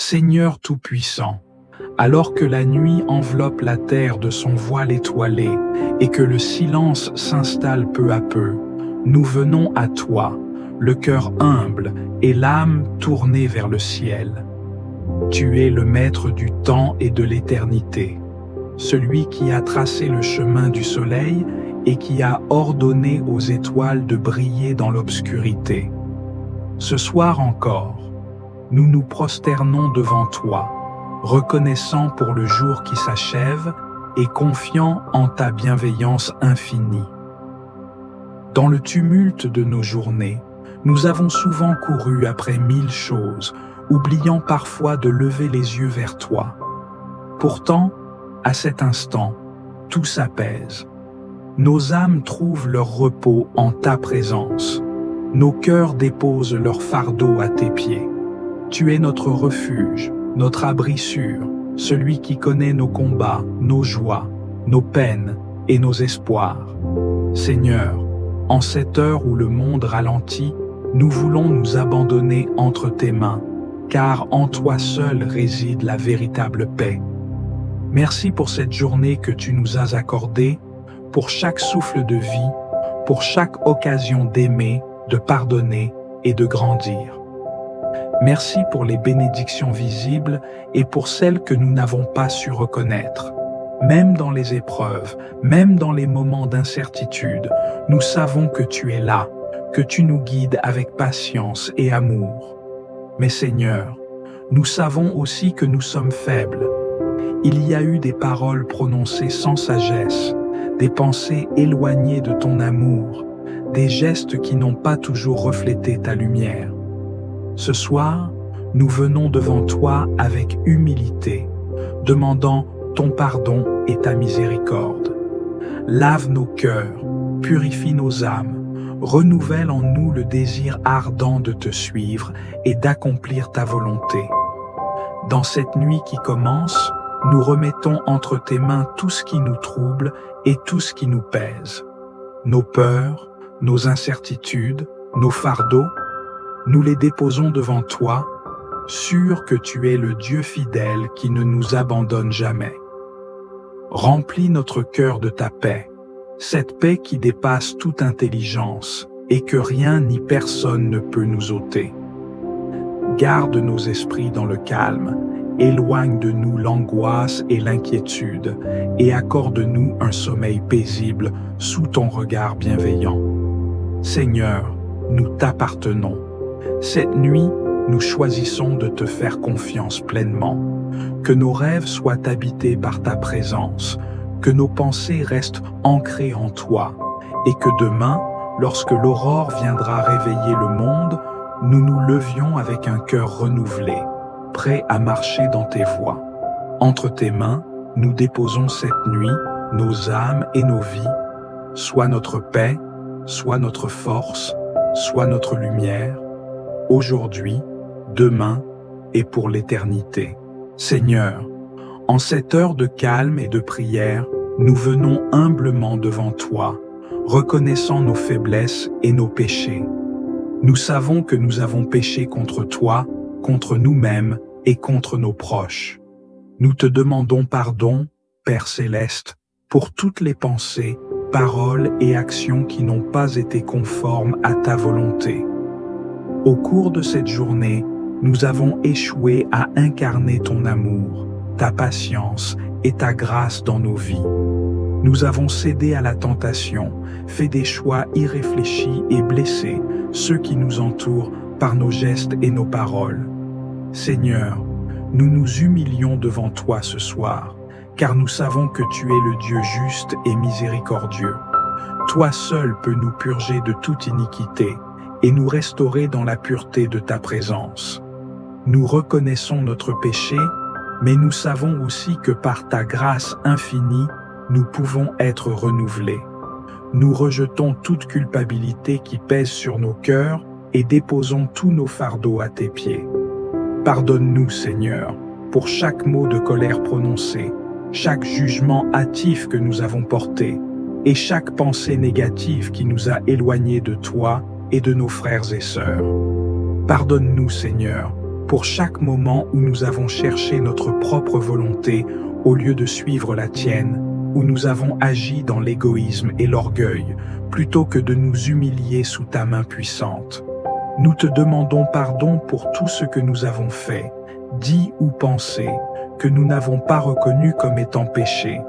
Seigneur Tout-Puissant, alors que la nuit enveloppe la terre de son voile étoilé et que le silence s'installe peu à peu, nous venons à toi, le cœur humble et l'âme tournée vers le ciel. Tu es le maître du temps et de l'éternité, celui qui a tracé le chemin du soleil et qui a ordonné aux étoiles de briller dans l'obscurité. Ce soir encore, nous nous prosternons devant toi, reconnaissant pour le jour qui s'achève et confiant en ta bienveillance infinie. Dans le tumulte de nos journées, nous avons souvent couru après 1000 choses, oubliant parfois de lever les yeux vers toi. Pourtant, à cet instant, tout s'apaise. Nos âmes trouvent leur repos en ta présence. Nos cœurs déposent leur fardeau à tes pieds. Tu es notre refuge, notre abri sûr, celui qui connaît nos combats, nos joies, nos peines et nos espoirs. Seigneur, en cette heure où le monde ralentit, nous voulons nous abandonner entre tes mains, car en toi seul réside la véritable paix. Merci pour cette journée que tu nous as accordée, pour chaque souffle de vie, pour chaque occasion d'aimer, de pardonner et de grandir. Merci pour les bénédictions visibles et pour celles que nous n'avons pas su reconnaître. Même dans les épreuves, même dans les moments d'incertitude, nous savons que tu es là, que tu nous guides avec patience et amour. Mais Seigneur, nous savons aussi que nous sommes faibles. Il y a eu des paroles prononcées sans sagesse, des pensées éloignées de ton amour, des gestes qui n'ont pas toujours reflété ta lumière. Ce soir, nous venons devant toi avec humilité, demandant ton pardon et ta miséricorde. Lave nos cœurs, purifie nos âmes, renouvelle en nous le désir ardent de te suivre et d'accomplir ta volonté. Dans cette nuit qui commence, nous remettons entre tes mains tout ce qui nous trouble et tout ce qui nous pèse. Nos peurs, nos incertitudes, nos fardeaux, nous les déposons devant toi, sûrs que tu es le Dieu fidèle qui ne nous abandonne jamais. Remplis notre cœur de ta paix, cette paix qui dépasse toute intelligence et que rien ni personne ne peut nous ôter. Garde nos esprits dans le calme, éloigne de nous l'angoisse et l'inquiétude et accorde-nous un sommeil paisible sous ton regard bienveillant. Seigneur, nous t'appartenons. Cette nuit, nous choisissons de te faire confiance pleinement. Que nos rêves soient habités par ta présence, que nos pensées restent ancrées en toi, et que demain, lorsque l'aurore viendra réveiller le monde, nous nous levions avec un cœur renouvelé, prêt à marcher dans tes voies. Entre tes mains, nous déposons cette nuit, nos âmes et nos vies, soit notre paix, soit notre force, soit notre lumière, aujourd'hui, demain et pour l'éternité. Seigneur, en cette heure de calme et de prière, nous venons humblement devant toi, reconnaissant nos faiblesses et nos péchés. Nous savons que nous avons péché contre toi, contre nous-mêmes et contre nos proches. Nous te demandons pardon, Père Céleste, pour toutes les pensées, paroles et actions qui n'ont pas été conformes à ta volonté. Au cours de cette journée, nous avons échoué à incarner ton amour, ta patience et ta grâce dans nos vies. Nous avons cédé à la tentation, fait des choix irréfléchis et blessé ceux qui nous entourent par nos gestes et nos paroles. Seigneur, nous nous humilions devant toi ce soir, car nous savons que tu es le Dieu juste et miséricordieux. Toi seul peux nous purger de toute iniquité et nous restaurer dans la pureté de ta présence. Nous reconnaissons notre péché, mais nous savons aussi que par ta grâce infinie, nous pouvons être renouvelés. Nous rejetons toute culpabilité qui pèse sur nos cœurs et déposons tous nos fardeaux à tes pieds. Pardonne-nous, Seigneur, pour chaque mot de colère prononcé, chaque jugement hâtif que nous avons porté et chaque pensée négative qui nous a éloignés de toi et de nos frères et sœurs. Pardonne-nous, Seigneur, pour chaque moment où nous avons cherché notre propre volonté au lieu de suivre la tienne, où nous avons agi dans l'égoïsme et l'orgueil, plutôt que de nous humilier sous ta main puissante. Nous te demandons pardon pour tout ce que nous avons fait, dit ou pensé, que nous n'avons pas reconnu comme étant péché,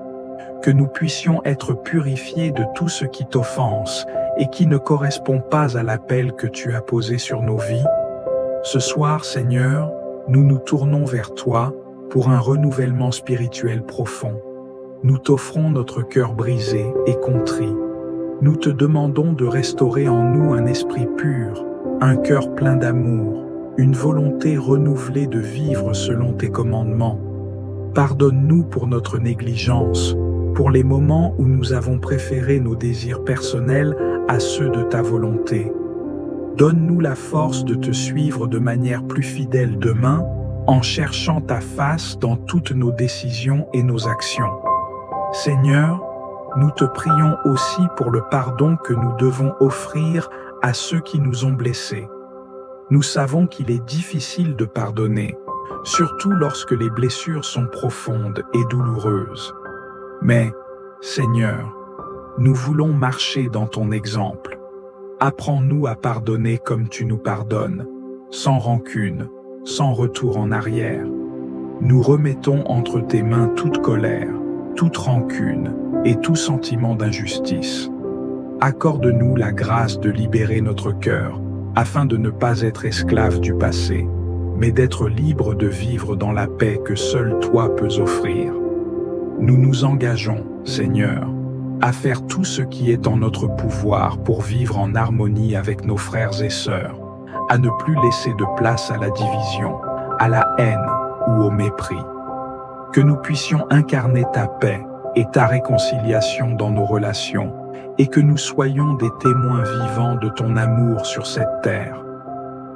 que nous puissions être purifiés de tout ce qui t'offense et qui ne correspond pas à l'appel que tu as posé sur nos vies. Ce soir, Seigneur, nous nous tournons vers toi pour un renouvellement spirituel profond. Nous t'offrons notre cœur brisé et contrit. Nous te demandons de restaurer en nous un esprit pur, un cœur plein d'amour, une volonté renouvelée de vivre selon tes commandements. Pardonne-nous pour notre négligence, pour les moments où nous avons préféré nos désirs personnels à ceux de ta volonté. Donne-nous la force de te suivre de manière plus fidèle demain, en cherchant ta face dans toutes nos décisions et nos actions. Seigneur, nous te prions aussi pour le pardon que nous devons offrir à ceux qui nous ont blessés. Nous savons qu'il est difficile de pardonner, surtout lorsque les blessures sont profondes et douloureuses. Mais, Seigneur, nous voulons marcher dans ton exemple. Apprends-nous à pardonner comme tu nous pardonnes, sans rancune, sans retour en arrière. Nous remettons entre tes mains toute colère, toute rancune et tout sentiment d'injustice. Accorde-nous la grâce de libérer notre cœur, afin de ne pas être esclave du passé, mais d'être libre de vivre dans la paix que seul toi peux offrir. Nous nous engageons, Seigneur, à faire tout ce qui est en notre pouvoir pour vivre en harmonie avec nos frères et sœurs, à ne plus laisser de place à la division, à la haine ou au mépris. Que nous puissions incarner ta paix et ta réconciliation dans nos relations, et que nous soyons des témoins vivants de ton amour sur cette terre.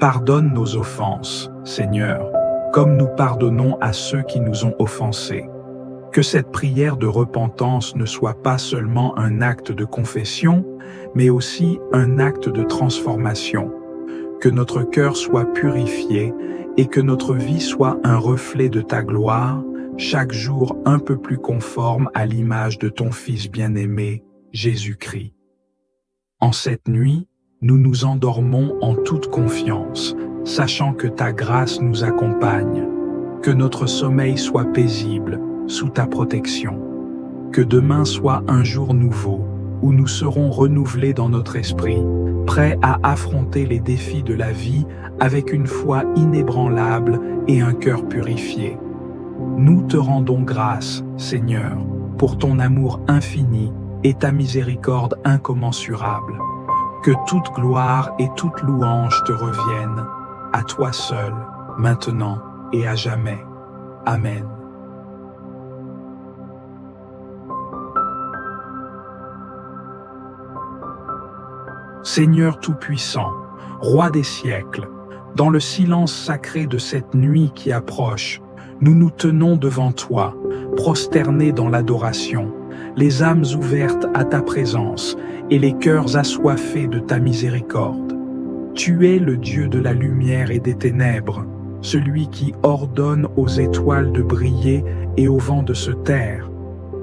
Pardonne nos offenses, Seigneur, comme nous pardonnons à ceux qui nous ont offensés. Que cette prière de repentance ne soit pas seulement un acte de confession, mais aussi un acte de transformation. Que notre cœur soit purifié et que notre vie soit un reflet de ta gloire, chaque jour un peu plus conforme à l'image de ton Fils bien-aimé, Jésus-Christ. En cette nuit, nous nous endormons en toute confiance, sachant que ta grâce nous accompagne. Que notre sommeil soit paisible, sous ta protection. Que demain soit un jour nouveau, où nous serons renouvelés dans notre esprit, prêts à affronter les défis de la vie avec une foi inébranlable et un cœur purifié. Nous te rendons grâce, Seigneur, pour ton amour infini et ta miséricorde incommensurable. Que toute gloire et toute louange te reviennent, à toi seul, maintenant et à jamais. Amen. Seigneur Tout-Puissant, Roi des siècles, dans le silence sacré de cette nuit qui approche, nous nous tenons devant toi, prosternés dans l'adoration, les âmes ouvertes à ta présence et les cœurs assoiffés de ta miséricorde. Tu es le Dieu de la lumière et des ténèbres, celui qui ordonne aux étoiles de briller et au vent de se taire.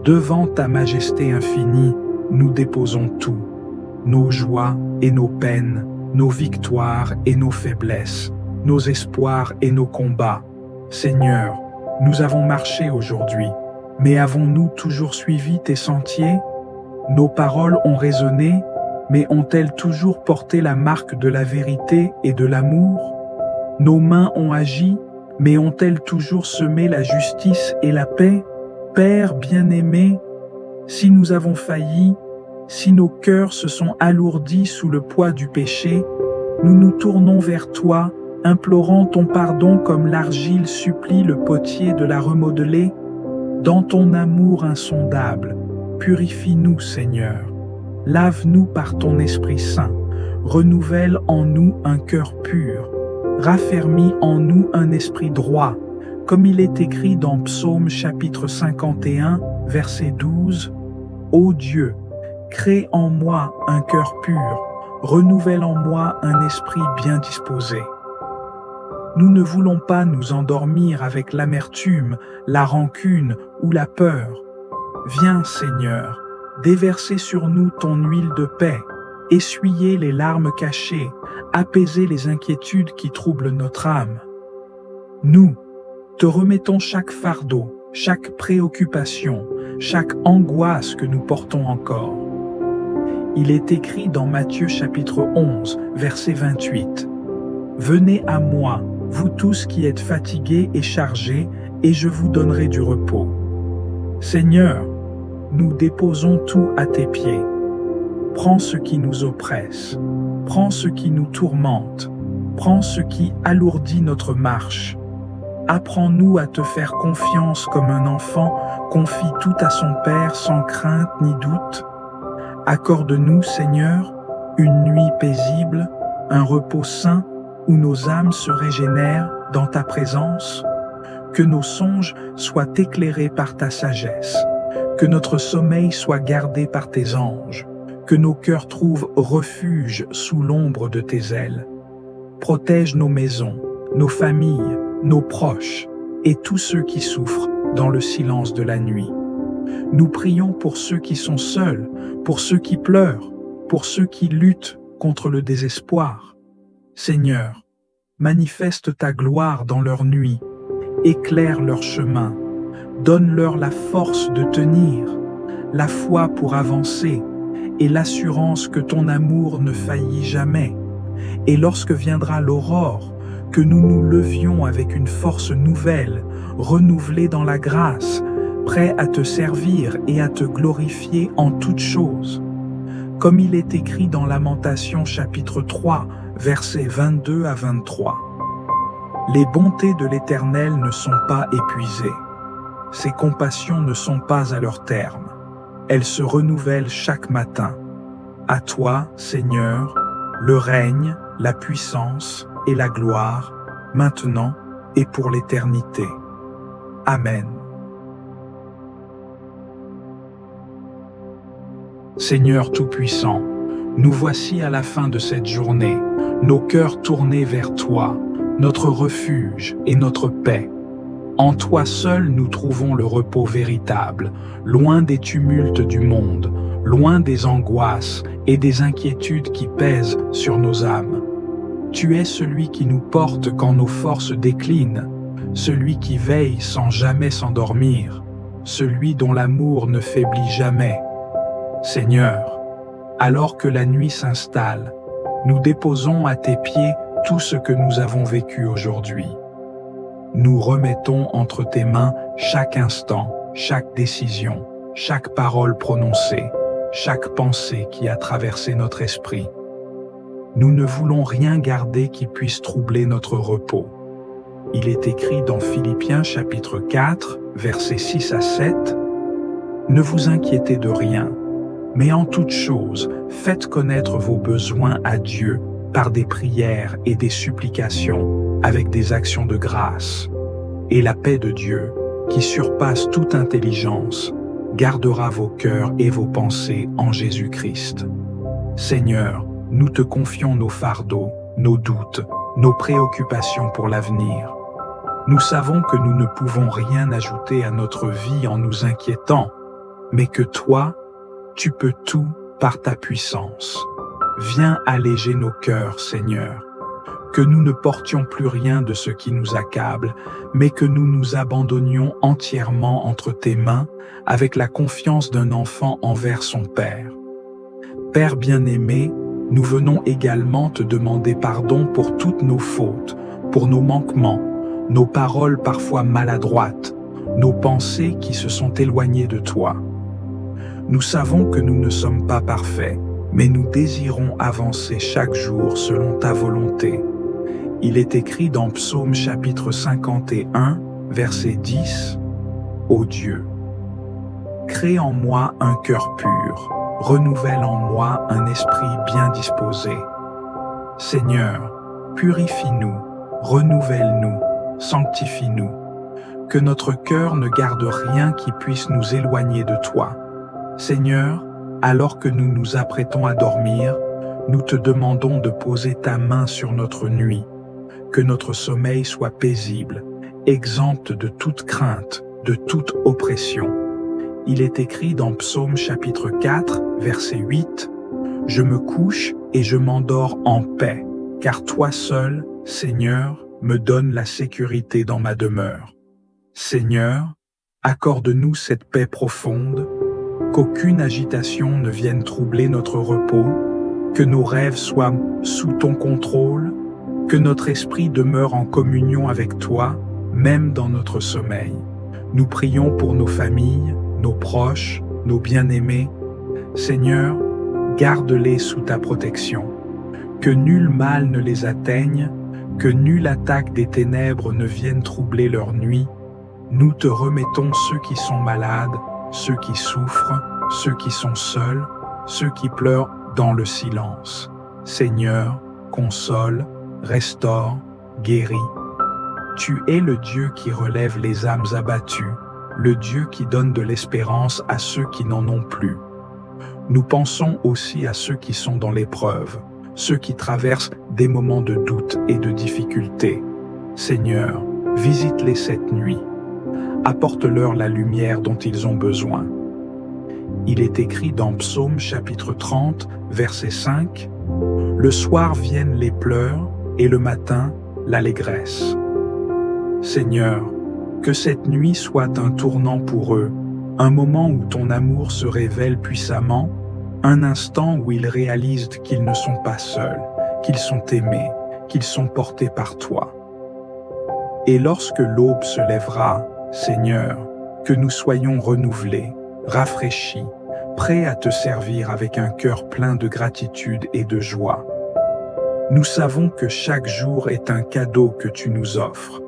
Devant ta majesté infinie, nous déposons tout, nos joies et nos peines, nos victoires et nos faiblesses, nos espoirs et nos combats. Seigneur, nous avons marché aujourd'hui, mais avons-nous toujours suivi tes sentiers? Nos paroles ont résonné, mais ont-elles toujours porté la marque de la vérité et de l'amour? Nos mains ont agi, mais ont-elles toujours semé la justice et la paix? Père bien-aimé, si nous avons failli, si nos cœurs se sont alourdis sous le poids du péché, nous nous tournons vers toi, implorant ton pardon comme l'argile supplie le potier de la remodeler. Dans ton amour insondable, purifie-nous, Seigneur. Lave-nous par ton Esprit Saint. Renouvelle en nous un cœur pur. Raffermis en nous un esprit droit, comme il est écrit dans Psaume chapitre 51, verset 12. Ô Dieu, crée en moi un cœur pur, renouvelle en moi un esprit bien disposé. Nous ne voulons pas nous endormir avec l'amertume, la rancune ou la peur. Viens, Seigneur, déverser sur nous ton huile de paix, essuyer les larmes cachées, apaiser les inquiétudes qui troublent notre âme. Nous te remettons chaque fardeau, chaque préoccupation, chaque angoisse que nous portons encore. Il est écrit dans Matthieu chapitre 11, verset 28. « Venez à moi, vous tous qui êtes fatigués et chargés, et je vous donnerai du repos. » Seigneur, nous déposons tout à tes pieds. Prends ce qui nous oppresse, prends ce qui nous tourmente, prends ce qui alourdit notre marche. Apprends-nous à te faire confiance comme un enfant confie tout à son Père sans crainte ni doute. Accorde-nous, Seigneur, une nuit paisible, un repos sain où nos âmes se régénèrent dans ta présence. Que nos songes soient éclairés par ta sagesse, que notre sommeil soit gardé par tes anges, que nos cœurs trouvent refuge sous l'ombre de tes ailes. Protège nos maisons, nos familles, nos proches et tous ceux qui souffrent dans le silence de la nuit. Nous prions pour ceux qui sont seuls, pour ceux qui pleurent, pour ceux qui luttent contre le désespoir. Seigneur, manifeste ta gloire dans leur nuit, éclaire leur chemin, donne-leur la force de tenir, la foi pour avancer et l'assurance que ton amour ne faillit jamais. Et lorsque viendra l'aurore, que nous nous levions avec une force nouvelle, renouvelée dans la grâce, prêts à te servir et à te glorifier en toutes choses. Comme il est écrit dans Lamentations chapitre 3, versets 22 à 23. Les bontés de l'Éternel ne sont pas épuisées. Ses compassions ne sont pas à leur terme. Elles se renouvellent chaque matin. À toi, Seigneur, le règne, la puissance et la gloire, maintenant et pour l'éternité. Amen. Seigneur Tout-Puissant, nous voici à la fin de cette journée, nos cœurs tournés vers toi, notre refuge et notre paix. En toi seul nous trouvons le repos véritable, loin des tumultes du monde, loin des angoisses et des inquiétudes qui pèsent sur nos âmes. Tu es celui qui nous porte quand nos forces déclinent, celui qui veille sans jamais s'endormir, celui dont l'amour ne faiblit jamais. Seigneur, alors que la nuit s'installe, nous déposons à tes pieds tout ce que nous avons vécu aujourd'hui. Nous remettons entre tes mains chaque instant, chaque décision, chaque parole prononcée, chaque pensée qui a traversé notre esprit. Nous ne voulons rien garder qui puisse troubler notre repos. Il est écrit dans Philippiens chapitre 4, versets 6 à 7, « Ne vous inquiétez de rien, mais en toute chose, faites connaître vos besoins à Dieu par des prières et des supplications, avec des actions de grâce. Et la paix de Dieu, qui surpasse toute intelligence, gardera vos cœurs et vos pensées en Jésus-Christ. Seigneur, nous te confions nos fardeaux, nos doutes, nos préoccupations pour l'avenir. Nous savons que nous ne pouvons rien ajouter à notre vie en nous inquiétant, mais que toi, tu peux tout par ta puissance. Viens alléger nos cœurs, Seigneur, que nous ne portions plus rien de ce qui nous accable, mais que nous nous abandonnions entièrement entre tes mains avec la confiance d'un enfant envers son Père. Père bien-aimé, nous venons également te demander pardon pour toutes nos fautes, pour nos manquements, nos paroles parfois maladroites, nos pensées qui se sont éloignées de toi. Nous savons que nous ne sommes pas parfaits, mais nous désirons avancer chaque jour selon ta volonté. Il est écrit dans Psaume chapitre 51, verset 10, « Ô Dieu, crée en moi un cœur pur, renouvelle en moi un esprit bien disposé. Seigneur, purifie-nous, renouvelle-nous, sanctifie-nous, que notre cœur ne garde rien qui puisse nous éloigner de toi. Seigneur, alors que nous nous apprêtons à dormir, nous te demandons de poser ta main sur notre nuit, que notre sommeil soit paisible, exempt de toute crainte, de toute oppression. Il est écrit dans Psaume chapitre 4, verset 8, « Je me couche et je m'endors en paix, car toi seul, Seigneur, me donnes la sécurité dans ma demeure. » Seigneur, accorde-nous cette paix profonde, qu'aucune agitation ne vienne troubler notre repos, que nos rêves soient sous ton contrôle, que notre esprit demeure en communion avec toi, même dans notre sommeil. Nous prions pour nos familles, nos proches, nos bien-aimés. Seigneur, garde-les sous ta protection. Que nul mal ne les atteigne, que nulle attaque des ténèbres ne vienne troubler leur nuit. Nous te remettons ceux qui sont malades, ceux qui souffrent, ceux qui sont seuls, ceux qui pleurent dans le silence. Seigneur, console, restaure, guéris. Tu es le Dieu qui relève les âmes abattues, le Dieu qui donne de l'espérance à ceux qui n'en ont plus. Nous pensons aussi à ceux qui sont dans l'épreuve, ceux qui traversent des moments de doute et de difficulté. Seigneur, visite-les cette nuit. Apporte-leur la lumière dont ils ont besoin. Il est écrit dans Psaume chapitre 30, verset 5, « Le soir viennent les pleurs et le matin l'allégresse. » Seigneur, que cette nuit soit un tournant pour eux, un moment où ton amour se révèle puissamment, un instant où ils réalisent qu'ils ne sont pas seuls, qu'ils sont aimés, qu'ils sont portés par toi. Et lorsque l'aube se lèvera, Seigneur, que nous soyons renouvelés, rafraîchis, prêts à te servir avec un cœur plein de gratitude et de joie. Nous savons que chaque jour est un cadeau que tu nous offres,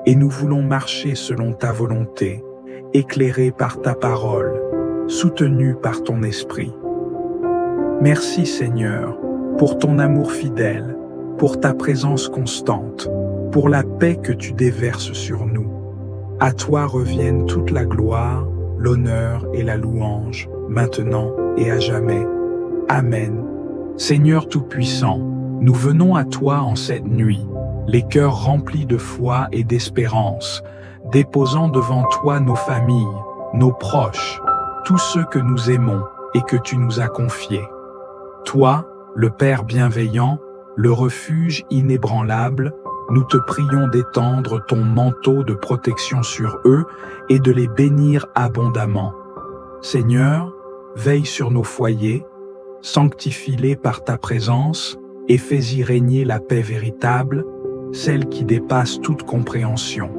et nous voulons marcher selon ta volonté, éclairés par ta parole, soutenus par ton esprit. Merci Seigneur, pour ton amour fidèle, pour ta présence constante, pour la paix que tu déverses sur nous. À toi reviennent toute la gloire, l'honneur et la louange, maintenant et à jamais. Amen. Seigneur Tout-Puissant, nous venons à toi en cette nuit, les cœurs remplis de foi et d'espérance, déposant devant toi nos familles, nos proches, tous ceux que nous aimons et que tu nous as confiés. Toi, le Père bienveillant, le refuge inébranlable, nous te prions d'étendre ton manteau de protection sur eux et de les bénir abondamment. Seigneur, veille sur nos foyers, sanctifie-les par ta présence et fais-y régner la paix véritable, celle qui dépasse toute compréhension.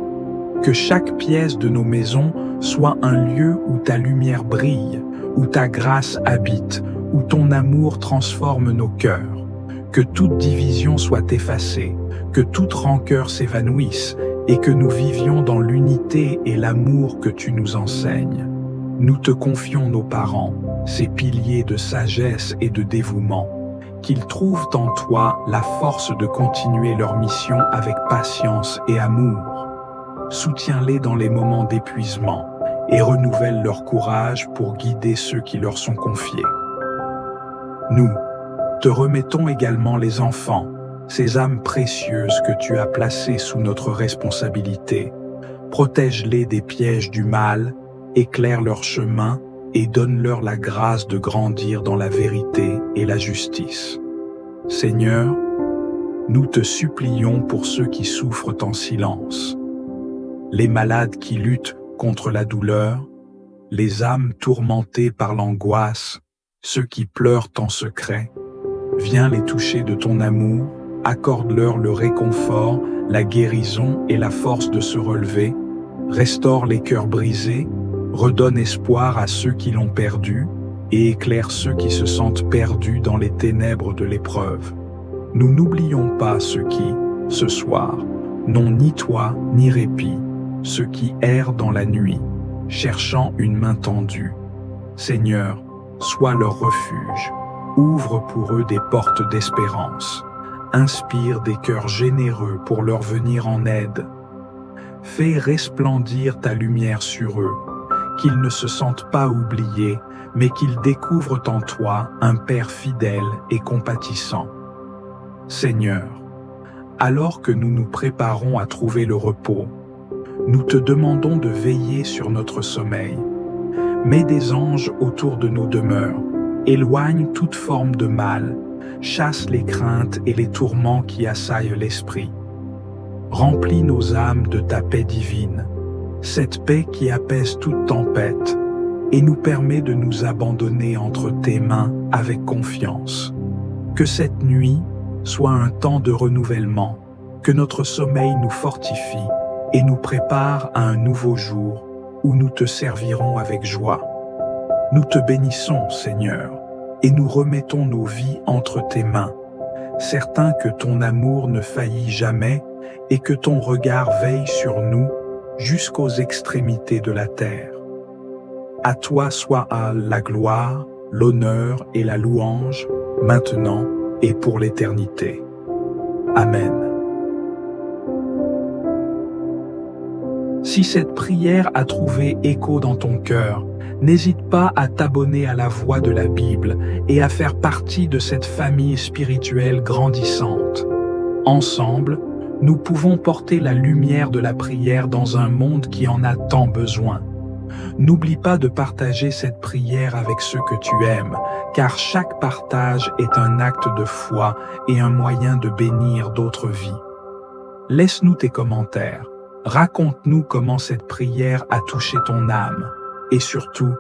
Que chaque pièce de nos maisons soit un lieu où ta lumière brille, où ta grâce habite, où ton amour transforme nos cœurs. Que toute division soit effacée, que toute rancœur s'évanouisse et que nous vivions dans l'unité et l'amour que tu nous enseignes. Nous te confions nos parents, ces piliers de sagesse et de dévouement, qu'ils trouvent en toi la force de continuer leur mission avec patience et amour. Soutiens-les dans les moments d'épuisement et renouvelle leur courage pour guider ceux qui leur sont confiés. Nous te remettons également les enfants, ces âmes précieuses que tu as placées sous notre responsabilité. Protège-les des pièges du mal, éclaire leur chemin et donne-leur la grâce de grandir dans la vérité et la justice. Seigneur, nous te supplions pour ceux qui souffrent en silence, les malades qui luttent contre la douleur, les âmes tourmentées par l'angoisse, ceux qui pleurent en secret. Viens les toucher de ton amour, accorde-leur le réconfort, la guérison et la force de se relever, restaure les cœurs brisés, redonne espoir à ceux qui l'ont perdu et éclaire ceux qui se sentent perdus dans les ténèbres de l'épreuve. Nous n'oublions pas ceux qui, ce soir, n'ont ni toit ni répit, ceux qui errent dans la nuit, cherchant une main tendue. Seigneur, sois leur refuge, ouvre pour eux des portes d'espérance, inspire des cœurs généreux pour leur venir en aide. Fais resplendir ta lumière sur eux, qu'ils ne se sentent pas oubliés, mais qu'ils découvrent en toi un Père fidèle et compatissant. Seigneur, Alors que nous nous préparons à trouver le repos, nous te demandons de veiller sur notre sommeil. Mets des anges autour de nos demeures, éloigne toute forme de mal, chasse les craintes et les tourments qui assaillent l'esprit. Remplis nos âmes de ta paix divine, cette paix qui apaise toute tempête et nous permet de nous abandonner entre tes mains avec confiance. Que cette nuit soit un temps de renouvellement, que notre sommeil nous fortifie et nous prépare à un nouveau jour où nous te servirons avec joie. Nous te bénissons, Seigneur, et nous remettons nos vies entre tes mains, certains que ton amour ne faillit jamais et que ton regard veille sur nous jusqu'aux extrémités de la terre. À toi soit la gloire, l'honneur et la louange, maintenant et pour l'éternité. Amen. Si cette prière a trouvé écho dans ton cœur, n'hésite pas à t'abonner à la Voix de la Bible et à faire partie de cette famille spirituelle grandissante. Ensemble, nous pouvons porter la lumière de la prière dans un monde qui en a tant besoin. N'oublie pas de partager cette prière avec ceux que tu aimes, car chaque partage est un acte de foi et un moyen de bénir d'autres vies. Laisse-nous tes commentaires. Raconte-nous comment cette prière a touché ton âme. Et surtout,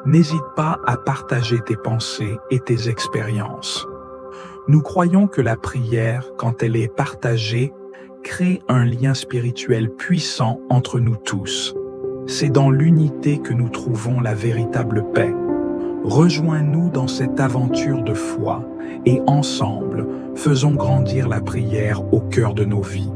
n'hésite pas à partager tes pensées et tes expériences. Nous croyons que la prière, quand elle est partagée, crée un lien spirituel puissant entre nous tous. C'est dans l'unité que nous trouvons la véritable paix. Rejoins-nous dans cette aventure de foi et ensemble, faisons grandir la prière au cœur de nos vies.